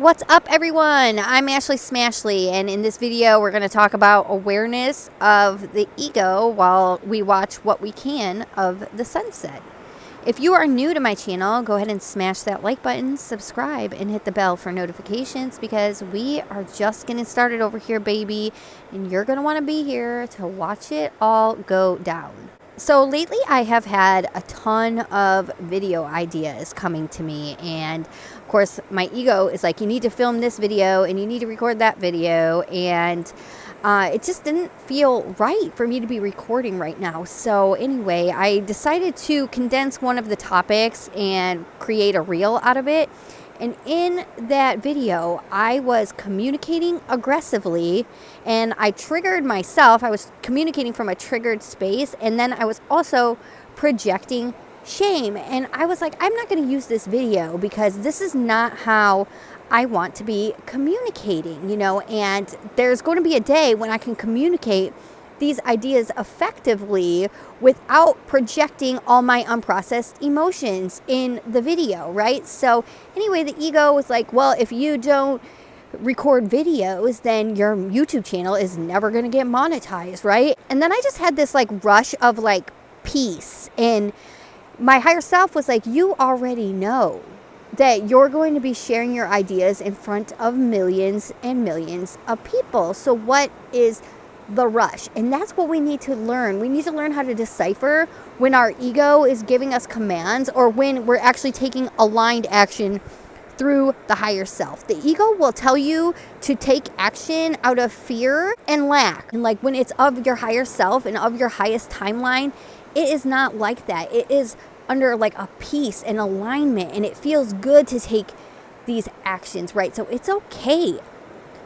What's up, everyone? I'm Ashley Smashley, and in this video we're going to talk about awareness of the ego while we watch what we can of the sunset. If you are new to my channel, go ahead and smash that like button, subscribe, and hit the bell for notifications because we are just getting started over here, baby, and you're going to want to be here to watch it all go down. So lately I have had a ton of video ideas coming to me, and of course my ego is like, you need to film this video and you need to record that video, and it just didn't feel right for me to be recording right now. So anyway, I decided to condense one of the topics and create a reel out of it. And in that video, I was communicating aggressively, and I triggered myself. I was communicating from a triggered space, and then I was also projecting shame. And I was like, I'm not going to use this video because this is not how I want to be communicating, and there's going to be a day when I can communicate these ideas effectively without projecting all my unprocessed emotions in the video, right? So anyway, the ego was like, well, if you don't record videos, then your YouTube channel is never going to get monetized, right? And then I just had this rush of peace, and my higher self was like, you already know that you're going to be sharing your ideas in front of millions and millions of people. So what is the rush? And that's what we need to learn. We need to learn how to decipher when our ego is giving us commands or when we're actually taking aligned action through the higher self. The ego will tell you to take action out of fear and lack. And when it's of your higher self and of your highest timeline, it is not like that. It is under a peace and alignment, and it feels good to take these actions, right? So it's okay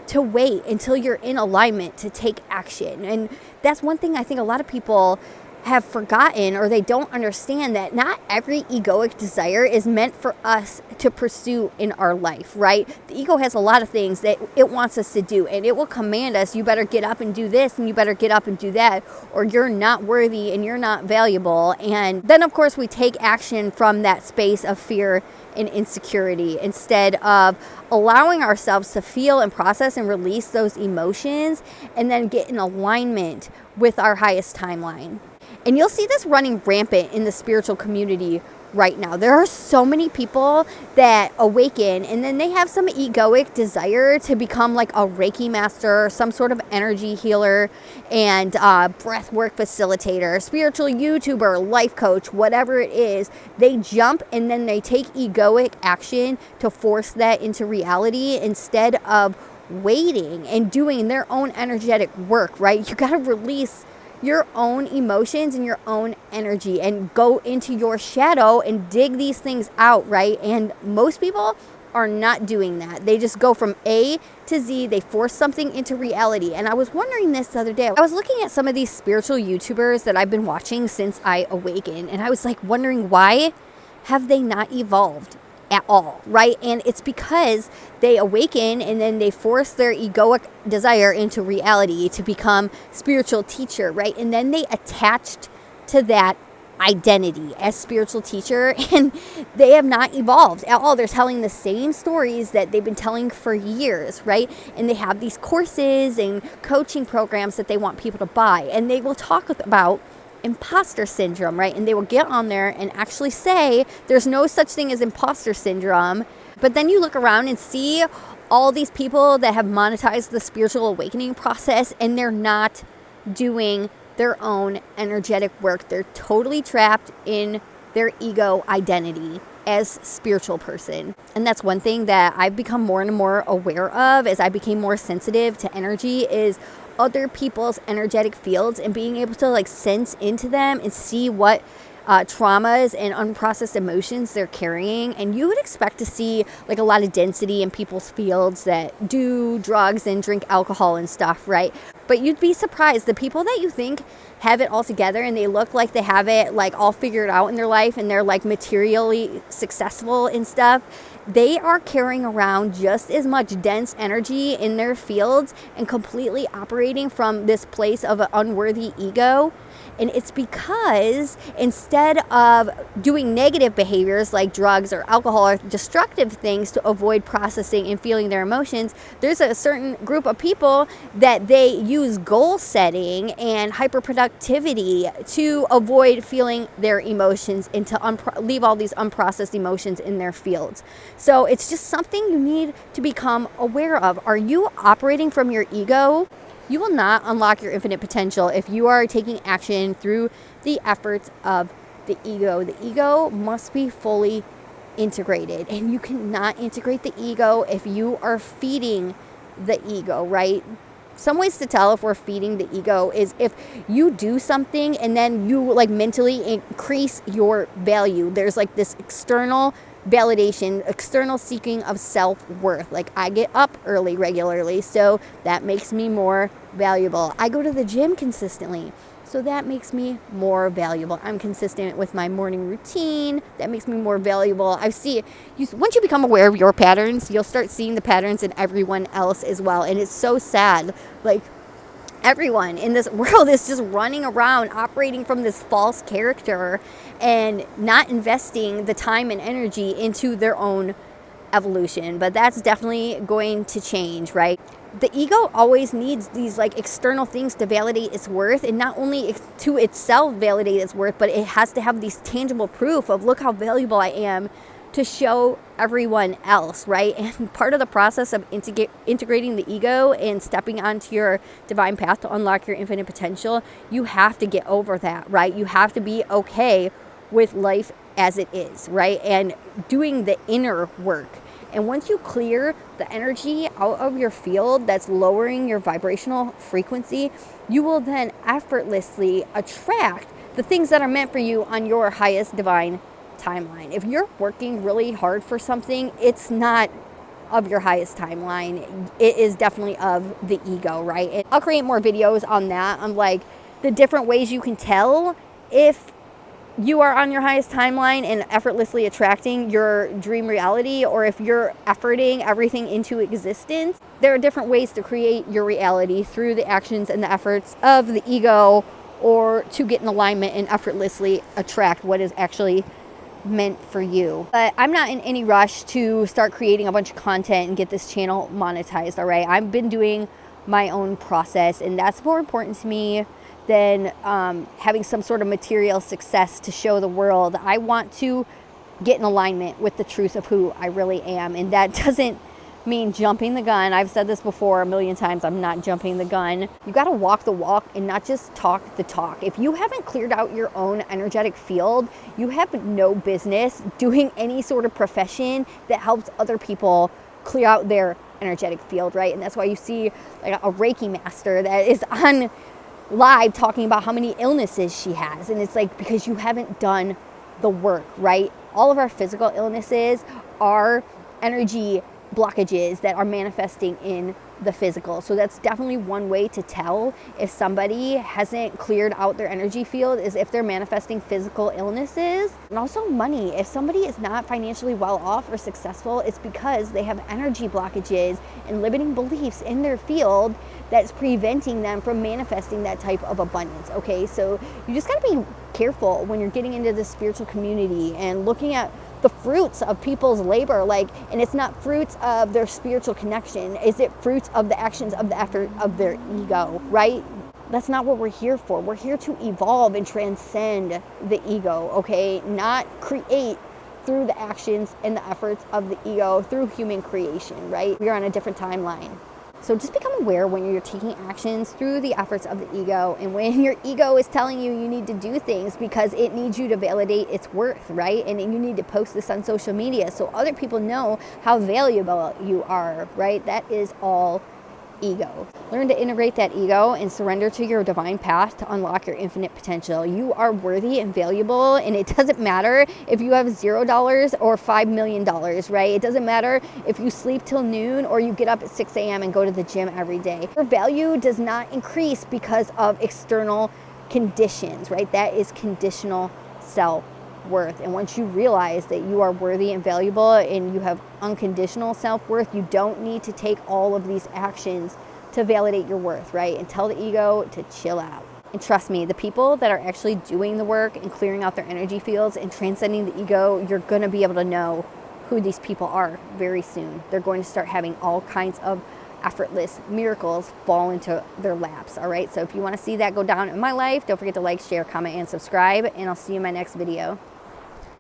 to wait until you're in alignment to take action. And that's one thing I think a lot of people have forgotten, or they don't understand, that not every egoic desire is meant for us to pursue in our life, right? The ego has a lot of things that it wants us to do, and it will command us, you better get up and do this, and you better get up and do that, or you're not worthy and you're not valuable. And then of course we take action from that space of fear and insecurity instead of allowing ourselves to feel and process and release those emotions and then get in alignment with our highest timeline. And you'll see this running rampant in the spiritual community right now. There are so many people that awaken and then they have some egoic desire to become a Reiki master, some sort of energy healer, and breath work facilitator, spiritual YouTuber, life coach, whatever it is. They jump and then they take egoic action to force that into reality instead of waiting and doing their own energetic work, right? You got to release your own emotions and your own energy and go into your shadow and dig these things out, right? And most people are not doing that. They just go from A to Z. They force something into reality. And I was wondering this the other day. I was looking at some of these spiritual YouTubers that I've been watching since I awakened, and I was wondering, why have they not evolved at all, right? And it's because they awaken and then they force their egoic desire into reality to become spiritual teacher, right? And then they attached to that identity as spiritual teacher, and they have not evolved at all. They're telling the same stories that they've been telling for years, right? And they have these courses and coaching programs that they want people to buy, and they will talk about imposter syndrome, right? And they will get on there and actually say there's no such thing as imposter syndrome. But then you look around and see all these people that have monetized the spiritual awakening process, and they're not doing their own energetic work. They're totally trapped in their ego identity as spiritual person. And that's one thing that I've become more and more aware of as I became more sensitive to energy, is other people's energetic fields and being able to sense into them and see what traumas and unprocessed emotions they're carrying. And you would expect to see a lot of density in people's fields that do drugs and drink alcohol and stuff, right? But you'd be surprised, the people that you think have it all together and they look like they have it all figured out in their life and they're materially successful and stuff, they are carrying around just as much dense energy in their fields and completely operating from this place of an unworthy ego. And it's because instead of doing negative behaviors like drugs or alcohol or destructive things to avoid processing and feeling their emotions, there's a certain group of people that they use goal setting and hyperproductivity to avoid feeling their emotions and to leave all these unprocessed emotions in their fields. So it's just something you need to become aware of. Are you operating from your ego? You will not unlock your infinite potential if you are taking action through the efforts of the ego. The ego must be fully integrated, and you cannot integrate the ego if you are feeding the ego, right? Some ways to tell if we're feeding the ego is if you do something and then you like mentally increase your value. There's like this external validation, external seeking of self-worth. Like, I get up early regularly, so that makes me more valuable. I go to the gym consistently, so that makes me more valuable. I'm consistent with my morning routine. That makes me more valuable. Once you become aware of your patterns, you'll start seeing the patterns in everyone else as well. And it's so sad. Like, everyone in this world is just running around operating from this false character and not investing the time and energy into their own evolution. But that's definitely going to change, right? The ego always needs these like external things to validate its worth, and not only to itself validate its worth, but it has to have these tangible proof of, look how valuable I am, to show everyone else, right? And part of the process of integrating the ego and stepping onto your divine path to unlock your infinite potential, you have to get over that, right? You have to be okay with life as it is, right? And doing the inner work. And once you clear the energy out of your field that's lowering your vibrational frequency, you will then effortlessly attract the things that are meant for you on your highest divine timeline. If you're working really hard for something, it's not of your highest timeline. It is definitely of the ego, right? And I'll create more videos on that, on like the different ways you can tell if you are on your highest timeline and effortlessly attracting your dream reality, or if you're efforting everything into existence. There are different ways to create your reality through the actions and the efforts of the ego, or to get in alignment and effortlessly attract what is actually meant for you. But I'm not in any rush to start creating a bunch of content and get this channel monetized, all right? I've been doing my own process, and that's more important to me than having some sort of material success to show the world. I want to get in alignment with the truth of who I really am, and that doesn't mean jumping the gun. I've said this before a million times. I'm not jumping the gun. You got to walk the walk and not just talk the talk. If you haven't cleared out your own energetic field, you have no business doing any sort of profession that helps other people clear out their energetic field, right? And that's why you see like a Reiki master that is on live talking about how many illnesses she has, and it's like, because you haven't done the work, right? All of our physical illnesses are energy blockages that are manifesting in the physical. So that's definitely one way to tell if somebody hasn't cleared out their energy field, is if they're manifesting physical illnesses. And also money. If somebody is not financially well off or successful, it's because they have energy blockages and limiting beliefs in their field that's preventing them from manifesting that type of abundance. Okay, so you just got to be careful when you're getting into the spiritual community and looking at the fruits of people's labor, like, and it's not fruits of their spiritual connection. Is it fruits of the actions of the effort of their ego, right? That's not what we're here for. We're here to evolve and transcend the ego, okay? Not create through the actions and the efforts of the ego through human creation, right? We're on a different timeline. So just become aware when you're taking actions through the efforts of the ego, and when your ego is telling you you need to do things because it needs you to validate its worth, right? And you need to post this on social media so other people know how valuable you are, right? That is all ego. Learn to integrate that ego and surrender to your divine path to unlock your infinite potential. You are worthy and valuable, and it doesn't matter if you have $0 or $5 million, right? It doesn't matter if you sleep till noon or you get up at 6 a.m. and go to the gym every day. Your value does not increase because of external conditions, right? That is conditional self self-worth. And once you realize that you are worthy and valuable and you have unconditional self-worth, you don't need to take all of these actions to validate your worth, right? And tell the ego to chill out. And trust me, the people that are actually doing the work and clearing out their energy fields and transcending the ego, you're going to be able to know who these people are very soon. They're going to start having all kinds of effortless miracles fall into their laps, all right? So if you want to see that go down in my life, don't forget to like, share, comment, and subscribe, and I'll see you in my next video.